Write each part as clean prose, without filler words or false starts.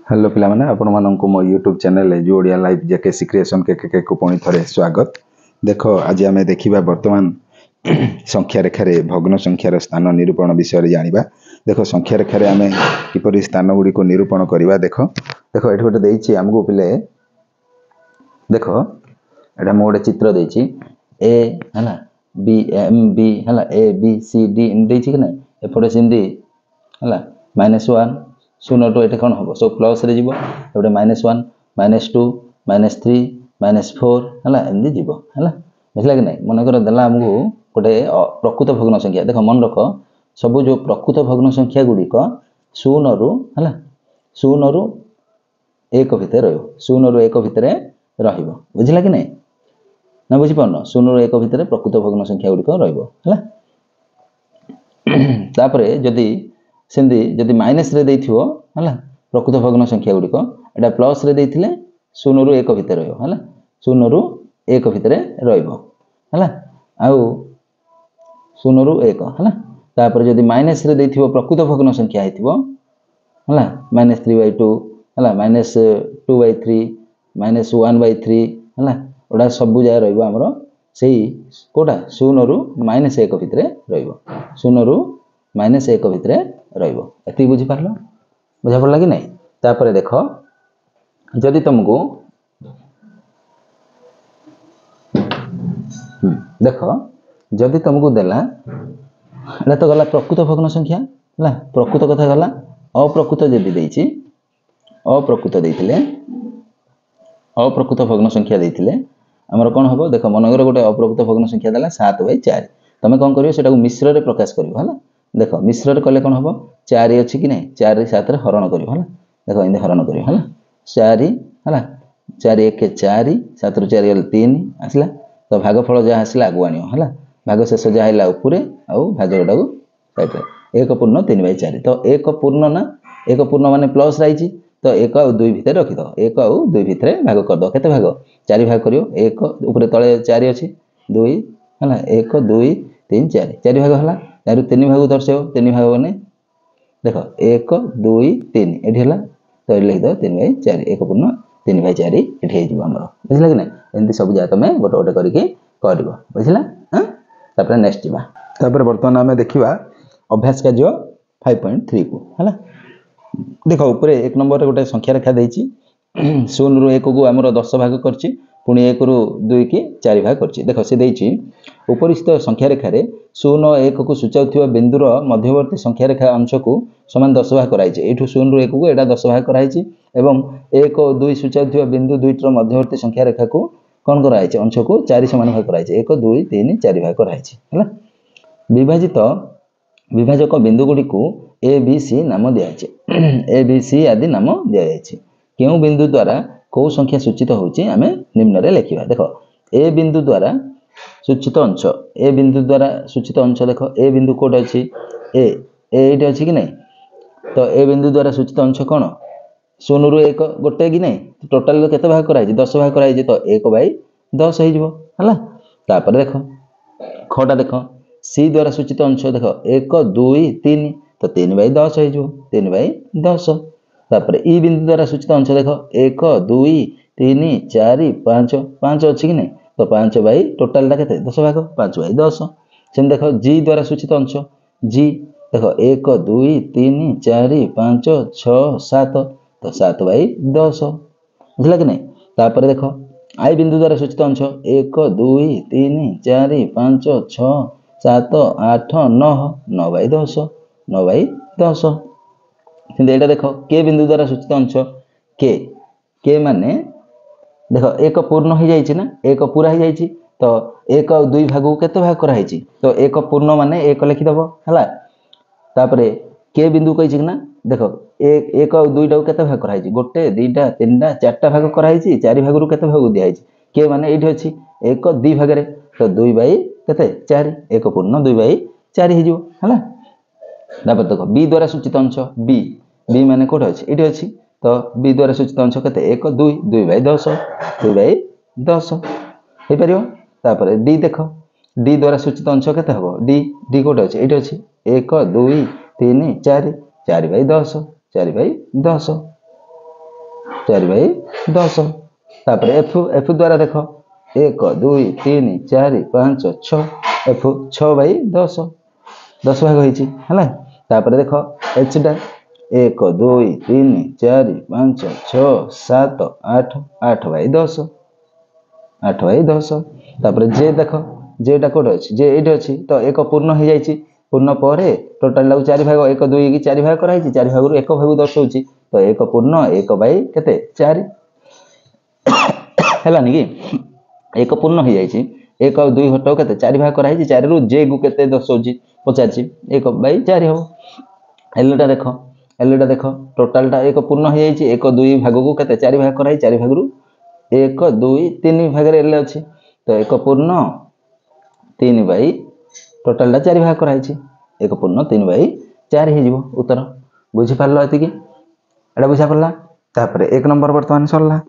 Hello पिला माने आपण माननकु मो YouTube channel एजु Odia live JKC creation के को पुणी थरे स्वागत। देखो आज आमे देखिबा वर्तमान संख्या रेखा रे भग्न संख्यार स्थान निरूपण विषय जानिबा। देखो संख्या रेखा रे आमे किपरि स्थान गुडी को निरूपण करिबा। देखो देखो एठी गोटे देइछि हमगु पिले। देखो एटा मो गोटे चित्र देइछि ए हला बी एम बी हला ए बी सी डी इन देइछि कि नै एपटे सिंदी हला -1 शून्य टू ये कौन हम सब प्लस रे जीवो एपटे -1 -2 -3 -4 है एमती जीव है बुझला कि नहीं। मनकर देला आमको गोटे प्रकृत भग्न संख्या। देख मन रख सब जो प्रकृत भग्न संख्या गुड़िक शून्य रु है शून्य रु 1 भितर शून्य रु 1 भितर बुझला कि नहीं ना बुझीपार शून्य रु 1 भितर प्रकृत भग्न संख्या गुड़िक रही जदि सेमती जदि माइनस रे देइथिवो हला प्रकृत भग्न संख्या गुड़िक एटा प्लस रे देइथिले शून्य रु 1 भितर हला शून्य रु 1 भितर रहइबो हला आउ शून्य रु 1 हला तापर जदि माइनस रे देइथिवो प्रकृत भग्न संख्या हेतिवो हला -3/2 हला -2/3 -1/3 हला ओडा सब जाय रहइबो हमरो सेही कोडा शून्य रु -1 भितर रहइबो शून्य रु -1 भितर रहिबो। एति बुझी पारलो बुझा पड़ला कि नहीं। तापर देख जदि तुमको देख जदि तुमको देला एटा तो गला प्रकृत भग्न संख्या हला प्रकृत कथा गला अप्रकृत जदि देइछि अप्रकृत देइथिले अप्रकृत भग्न संख्या देइथिले हमर कोन हबो। देख मनगर गोटे अप्रकृत भग्न संख्या देला 7/4 तमे कोन करियो सेटा को मिश्र रे प्रकाश करियो हला देख मिश्र रे कले कोन हबो 4 अछि कि नहीं 4 रे 7 रे हरण करियो हला देख इंदे हरण करियो हला 4 हला 4 1 4 7 रो 4 गल 3 आसला तो भागफल जा आसला अगवानियो हला भाग शेष जा आइला ऊपरे आउ भाजकटा को साइड रे 1 पूर्ण 3/4 तो 1 पूर्ण ना 1 पूर्ण माने प्लस राइछि तो 1 और 2 भितर रखि दो 1 और 2 भितर भाग कर दो केते भाग 4 भाग करियो 1 ऊपरे तळे 4 अछि 2 हला 1 2 3 4 4 भाग हला यार 3 भाग दर्शाओ 3 भाग माने देख 1 2 3 एठी हला तो लिख दो 3/4 1 पूर्ण 3/4 एठी हे जीव हमरो बुझला कि नै एंती सब जा तमे गोटे गोटे करके करबो बुझला। हां तापर नेक्स्ट जीवा तापर वर्तमान हमें देखिबा अभ्यास कार्य 5.3 को हला देखो ऊपर 1 नंबर रे गोटे संख्या रेखा देइछि 0 रु 1 को हमरो 10 भाग करछि पुणी 1 रु 2 की 4 भाग करछि। देखो से देइछि उपरिस्थ संख्या रेखा रे 0 1 को सूचाउथिबा बिंदुर मध्यवर्ती संख्या रेखा अंश को समान 10 भाग कराइछि एठु 0 रु 1 को एटा 10 भाग कराइछि एवं 1 और 2 सूचाउथिबा बिंदु 2 टर मध्यवर्ती संख्या रेखा को कोन कराइछि अंश को 4 समान भाग कराइछि 1 2 3 4 भाग कराइछि हला विभाजित विभाजक बिंदु गुडी को ए बी सी नाम दियाछि ए बी सी आदि नाम दियाछि केउ बिंदु द्वारा को संख्या सूचित होछि हमें निम्न रे लिखिबा। देखो ए बिंदु द्वारा सूचित अंश ए बिंदु द्वारा सूचित अंश देखो ए बिंदु कोड अछि ए एठी अछि कि नै तो ए बिंदु द्वारा सूचित अंश कोन 0 रु 1 गोटे कि नै टोटल केते भाग कराइछि 10 भाग कराइछि तो 1/10 हे जिवो हला तापर देखो खटा देखो सी द्वारा सूचित अंश देखो 1 2 3 तो 3/10 हे जिवो 3/10 तापर ई बिंदु द्वारा सूचित अंश देखो 1 2 3 4 5 5 अछि कि नै तो 5 टोटल टा केते 10 भाग 5/10 सेम देखो जी द्वारा सूचित अंश जी देखो 1 2 3 4 5 6 7 तो 7/10 बुझला कि नै। तापर देखो आई बिंदु द्वारा सूचित अंश 1 2 3 4 5 6 7 8 9 9/10 9/10 किंतु एटा देखो के बिंदु द्वारा सूचित अंश के माने देखो 1 पूर्ण हो जाइछि ना 1 पूरा हो जाइछि तो 1 और 2 भाग को केते भाग करा हिछि तो 1 पूर्ण माने 1 लिखि दबो हला तापरे के बिंदु कहिछि ना देखो 1 और 2 टा को केते भाग करा हिछि गोटे 2 टा 3 टा 4 टा भाग करा हिछि 4 भाग रु केते भाग दिया हिछि के माने एठी अछि 1 2 भाग रे तो 2 बाई केते 4 1 पूर्ण 2 बाई 4 हे जिवो हला तापर देखो बी द्वारा सूचित अंश बी माने कोठ अछि एठी अछि तो बी द्वारा सूचित अंश केते 1 2 2/10 2/10 हे परियो तापर डी देखो डी द्वारा सूचित अंश केते हबो डी कोठ अछि एठी अछि 1 2 3 4 4/10 4/10 4/10 तापर एफ एफ द्वारा देख 1 2 3 4 5 6 एफ 6/10 10 भाग होइछि हला तापर देख एच डा 1 2 3 4 5 6 7 8 8/10 8/10 तापर जे देख जेटा कोड अछि जे एठी अछि तो एक पूर्ण हो जाइछि पूर्ण पर टोटल लागु 4 भाग 1 2 की 4 भाग कराइछि 4 भाग 1 भाग दर्शाउछि तो एक पूर्ण 1/4 हेलानी कि एक पूर्ण हो जाइछि 1 और 2 हटाओ केते 4 भाग कराइछि 4 रु जे गु केते दर्शाउछि पचाछि 1/4 हो एलटा देख टोटल टा एक पूर्ण हो जाइछि 1 2 भाग को केते 4 भाग कराइ 4 भाग रु 1 2 3 भाग रे एले अछि तो एक पूर्ण 3 बाई टोटल 4 भाग कराइछि एक पूर्ण 3/4 हे जीवो उत्तर बुझी पारलो एतिकी एटा बुझा पड़ला तापर 1 नंबर वर्तमान सरला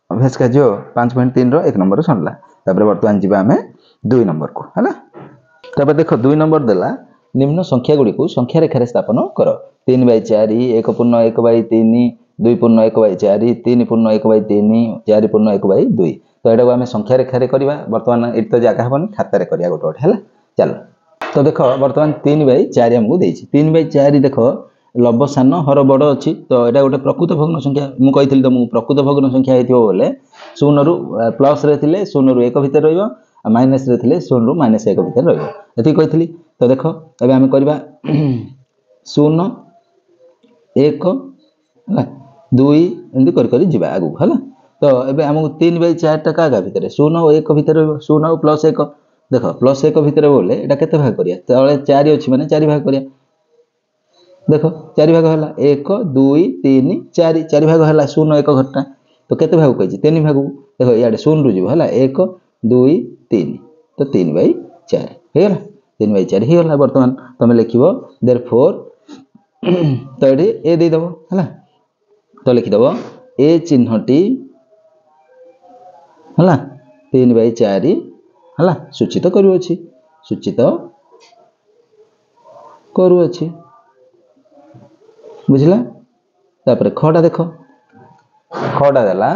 अभ्यास का जो 5.3 रो 1 नंबर सरला तापर वर्तमान जीवा हमें 2 नंबर को हैला तापर देखो 2 नंबर देला निम्न संख्या गुडी को संख्या रेखा रे स्थापन करो 3/4 1 पूर्ण 1/3 2 पूर्ण 1/4 3 पूर्ण 1/3 4 पूर्ण 1/2 तो एटा को हमें संख्या रेखा रे करबा वर्तमान एत तो जागा हबनी खाता रे करिया गोटे गोटे हैला चलो तो देखो वर्तमान 3/4 हमको देछि 3/4 देखो लब सान हर बड़ अछि तो एटा गोटे प्रकृत भग्न संख्या मु कहिथिल तो मु प्रकृत भग्न संख्या हेतिबो बोले 0 रु प्लस रे थिले 0 रु 1 भीतर रहइबो आ माइनस रे थिले 0 रु -1 भीतर रहइबो एति कहिथिली तो देखो एबे हम करबा 0 1 हला 2 एंदी कर जिबा आगु हला तो एबे हमको 3/4 टा का भीतर 0 और 1 भीतर रहइबो 0 और +1 देखो +1 भीतर बोले एटा केते भाग करिया तळे 4 अछि माने 4 भाग करिया देखो 4 भाग हला 1 2 3 4 4 भाग हला 0 1 घटना तो केते भाग कहछि 3 भाग देखो याडे 0 रु जिवो हला 1 2 3 तो 3/4 हे गला 3/4 हे गला वर्तमान तमे लिखिबो देयरफॉर तो एडी ए दे दबो हला तो लिखि दबो ए चिन्हटी हला 3/4 हला सूचित करू अछि सूचित करू अछि बुझला तापर खडा देखो खडा देला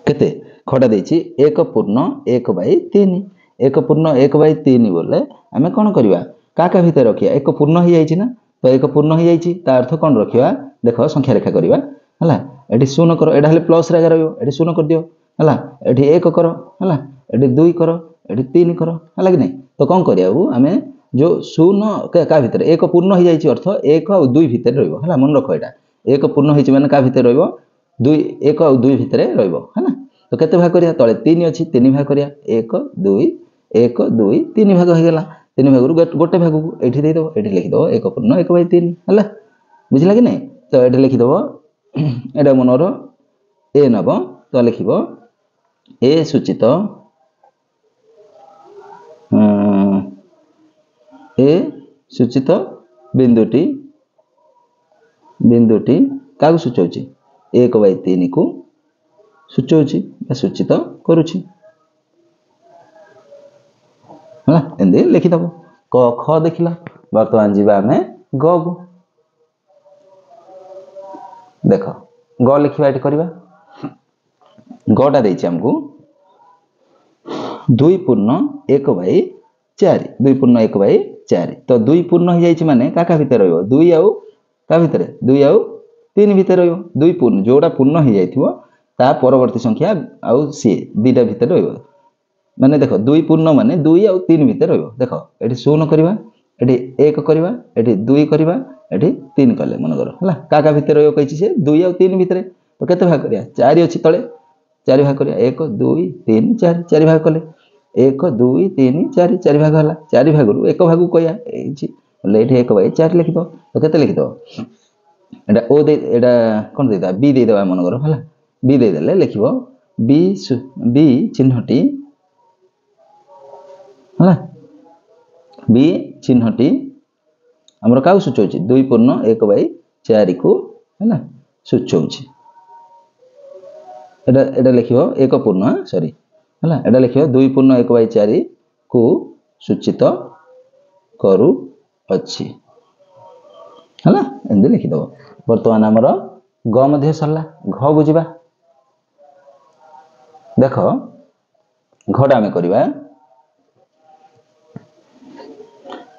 केते खडा देछि 1 पूर्ण 1/3 1 पूर्ण 1/3 बोले हमें कोन करबा का भीतर रखिया 1 पूर्ण हो जाइछि ना तो 1 पूर्ण हो जाइछि ता अर्थ कोन रखिबा देखो संख्या रेखा करबा हला एडी 0 करो एडा हले प्लस रे रहइबो एडी 0 कर दियो हला एडी 1 करो हला एडी 2 करो एडी 3 करो हला कि नहीं तो कोन करियाबू हमें जो 0 का भीतर 1 पूर्ण हो जाइछि अर्थ 1 और 2 भीतर रहइबो हला मन रखो एटा 1 पूर्ण होइछि माने का भीतर रहइबो 2 1 और 2 भीतर रहइबो हला तो केते भाग करिया तळे 3 अछि 3 भाग करिया 1 2 1 2 3 भाग हो गेला 3 भाग रु गोटे भाग को एठी दे दो एठी लिखि दो 1 पूर्ण 1/3 हला बुझला कि नहीं तो एठी लिखि दो एडा मनोर ए नबो तो लिखिबो ए सूचित ए सूचित बिंदुटी कागु सूचौछि 1/3 को सूचौछि सूचित करूछि हला एंदे लिखि दबो क ख देखिला वर्तमान जीवा में ग गु देखो ग लिखिबा एटी करबा गटा देछि हमको 2 पूर्ण 1/4 2 पूर्ण 1/4 तो 2 पूर्ण हो जाइछि माने का भीतर रहइबो 2 आउ का भीतर 2 आउ 3 भीतर रहइबो 2 पूर्ण जोडा पूर्ण हो जाइथिबो ता परवर्ती संख्या आउ सी दीटा भीतर रहइबो माने देखो 2 पूर्ण माने 2 आउ 3 भीतर रहइबो देखो एटी 0 करबा एटी 1 करबा एटी 2 करबा एटी 3 करले मन करो हला का भीतर रहइबो कहिछि से 2 आउ 3 भीतर तो केते भाग करिया 4 अछि तळे 4 भाग करिया 1 2 3 4 4 भाग कले 1 2 3 4 4 भाग हला 4 भाग रु 1 भाग कया एछि लेठी 1/4 लिखि दो तो केते लिखि दो एडा ओ दे एडा कोन देदा बी दे देबा मन करो हला बी दे देले लिखिबो बी चिन्हटी हला बी चिन्हटी हमर काउ सूचौछि 2 पूर्ण 1/4 को हला सूचौछि एडा लिखिबो 1 पूर्ण सॉरी हला एडा लिखिबो 2 पूर्ण 1/4 को सूचित करू अछि हला एंदे लिखि दबो वर्तमान हमर ग मध्य सरला घ बुझा देख घटा आम करवा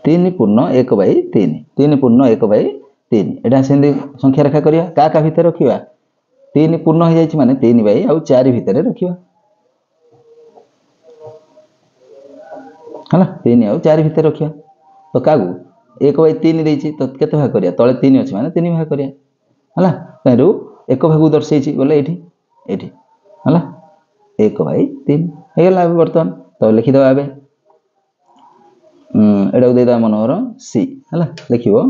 3 पूर्ण 1 बाई 3 3 पूर्ण 1 बाई 3 एटा सेंदी संख्या रेखा करिया का भितर रखिया 3 पूर्ण हो जाइछि माने 3 बाई आ 4 भितर रखिया हला 3 आ 4 भितर रखिया तो कागु 1 बाई 3 देछि तो केते भाग करिया तळे 3 अछि माने 3 भाग करिया हला तारु 1 भाग दर्शैछि बोले एठी हला 1 बाई 3 हे गेला बर्तन तो लिखि दबा बे एटा देदा मनोहर सी हला लिखिबो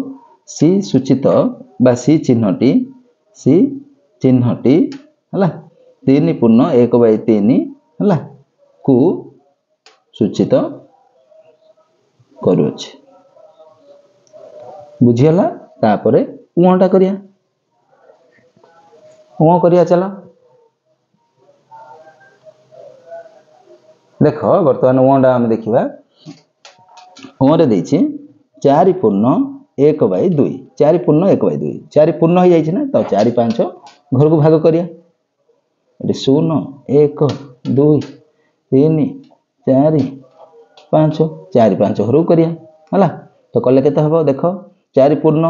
सी सूचित बा सी चिन्हटी हला 3 पूर्ण 1 बाई 3 हला को सूचित करूछि बुझियला तापरे उटा करिया चलो देख वर्तमान उटा हम देखिबा ओरे देछि 4 पूर्ण 1 बाई 2 4 पूर्ण 1 बाई 2 4 पूर्ण हो जाइछि ना तो 4 5 घर को भाग करिया एटी 0 1 2 3 4 5 4 5 घर को करिया हला तो कले केते हबो देखो 4 पूर्ण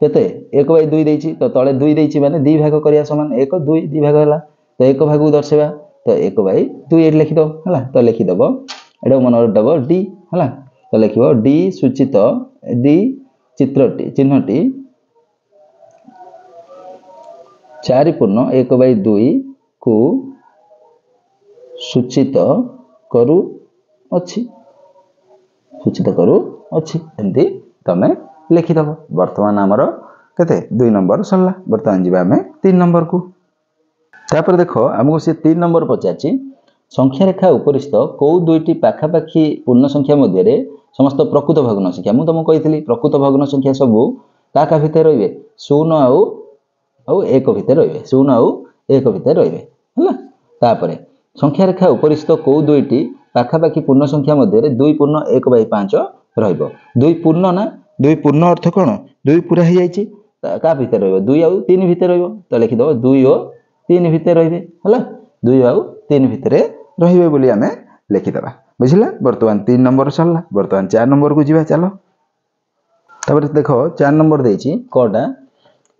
केते 1 बाई 2 देछि तो तळे 2 देछि माने 2 भाग करिया समान 1 2 2 भाग हला तो 1 भाग को दर्शेबा तो 1 बाई 2 एट लिखि दो हला तो लिखि दबो एडो मनोर दबो डी हला तो लिखिबो डी सूचित डी चित्रटी चिन्हटी 4 पूर्ण 1 बाई 2 को सूचित करू अछि एंती तमे लिखि दबो वर्तमान हमरो केते 2 नंबर सरला वर्तमान जिबा हमें 3 नंबर को तापर देखो हमको से 3 नंबर पचाची संख्या रेखा उपरिस्थ को दुईटी पाखापाखी पूर्ण संख्या मध्य रे समस्त प्रकृत भग्न संख्या मु तुमको कहितली प्रकृत भग्न संख्या सब का भितर रहिबे 0 आउ 1 भितर रहिबे 0 आउ 1 भितर रहिबे हला तापरे संख्या रेखा उपरिस्थ को दुईटी पाखापाखी पूर्ण संख्या मध्य रे 2 पूर्ण 1 बाई 5 रहिबो 2 पूर्ण ना 2 पूर्ण अर्थ कोन 2 पूरा हो जाइछि का भितर रहिबो 2 आउ 3 भितर रहिबो तो लिखि दबो 2 और 3 भितर रहिबे हला 2 आउ 3 भितर रहिबे बोली हमें लिखि दबा बुझिला वर्तमान 3 नंबर सरला वर्तमान 4 नंबर को जिबा चलो तबरे देखो 4 नंबर देछि कोडा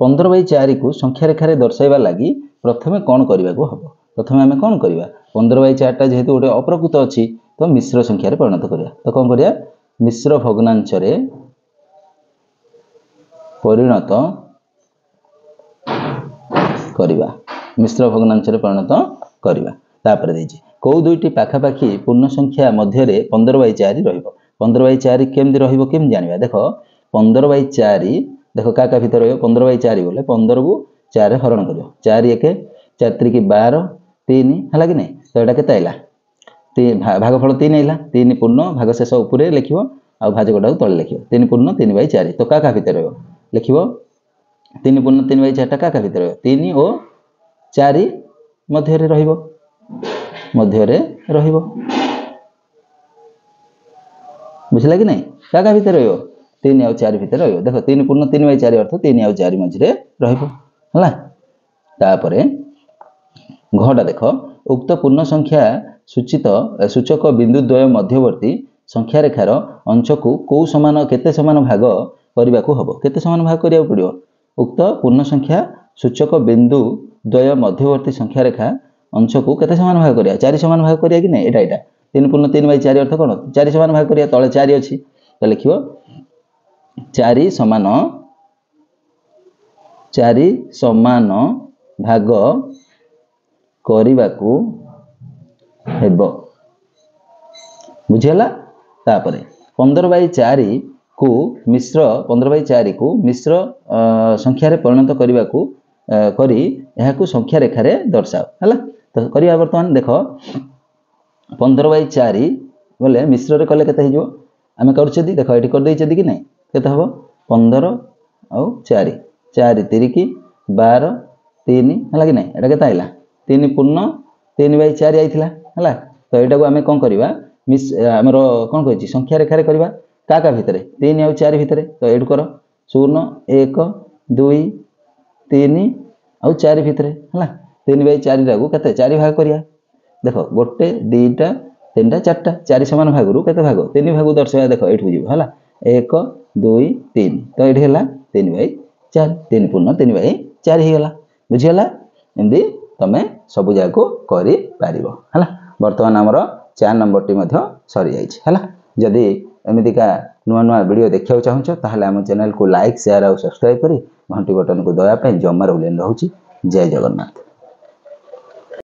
15 बाई 4 को संख्या रेखा रे दर्शाइबा लागि प्रथमे कोन करिबा को हबो प्रथमे हमें कोन करिबा 15 बाई 4 टा जेहेतु गोटे अप्रकृत अछि तो मिश्र संख्या रे परिणत करिया तो कोन करिया मिश्र भग्नांश रे परिणत करिबा मिश्र भग्नांश रे परिणत करिबा तापर देछि को दुईटी पाखापाखी पूर्ण संख्या मध्य रे 15 बाई 4 रहिबो 15 बाई 4 केमदि रहिबो केम जानिबा देखो 15 बाई 4 देखो का भीतर रहिबो 15 बाई 4 बोले 15 को 4 हरण करियो 4 1 4 3 की 12 3 हला कि नै तो एटा केते आइला भागफल 3 आइला 3 पूर्ण भाग शेष ऊपर लिखिबो आ भाजकटा तळे लिखिबो 3 पूर्ण 3 बाई 4 तो का भीतर रहिबो लिखिबो 3 पूर्ण 3 बाई 4 टा का भीतर रहिबो 3 और 4 मध्य रे रहिबो बुझला कि नै का भीतर रहिबो 3 और 4 भीतर रहिबो देखो 3 पूर्ण 3 बाई 4 अर्थ 3 और 4 मझ रे रहिबो हला तापरे घटा देखो उक्त पूर्ण संख्या सूचक बिंदु द्वय मध्यवर्ती संख्या रेखार अंश को समान केते समान भाग करबा को हबो केते समान भाग करिया पड़ियो उक्त पूर्ण संख्या सूचक बिंदु द्वय मध्यवर्ती संख्या रेखा अंश को केते समान भाग करिया 4 समान भाग करिया कि नै एटा 3 पूर्ण 3 बाई 4 अर्थ कोन 4 समान भाग करिया तळे 4 अछि तो लिखिबो 4 समान भाग करिबाकू हेबो बुझियला तापरे 15 बाई 4 को मिश्र 15 बाई 4 को मिश्र संख्या रे परिणत करिबाकू करी एहा को संख्या रेखा रे दर्शाओ हला तो करिया वर्तमान देखो 15 बाई 4 बोले मिश्र रे कले केते हिजो आमे करछदी देखो एठी कर दैछदी कि नै केते हबो 15 और 4 4 3 की 12 3 हला कि नै एटा केते आइला 3 पूर्ण 3 बाई 4 आइथिला हला तो एटा को आमे कोन करिवा हमरो कोन कहछि संख्या रेखा रे करबा का भितरे 3 और 4 भितरे तो एड करो 0 1 2 3 आउ 4 भितर है 3/4 टाक के 4 भाग करिया देख 1 2 3 4 4 समान भाग रू के भाग 3 भाग दर्शाया देख ये जीव है 1 2 3 तो ये है 3/4 3 पूर्ण 3/4 हो गला बुझीगला एमती तुम सब जगह कर बर्तमान आमर 4 नंबर टी सरी जाइए जदि एमतीका नुआ नुआ वीडियो देखा चाहूँ ताहले आम चैनल को लाइक शेयर और सब्सक्राइब करी घंटी बटन को दबापी जमार बुलेन रोचे। जय जगन्नाथ।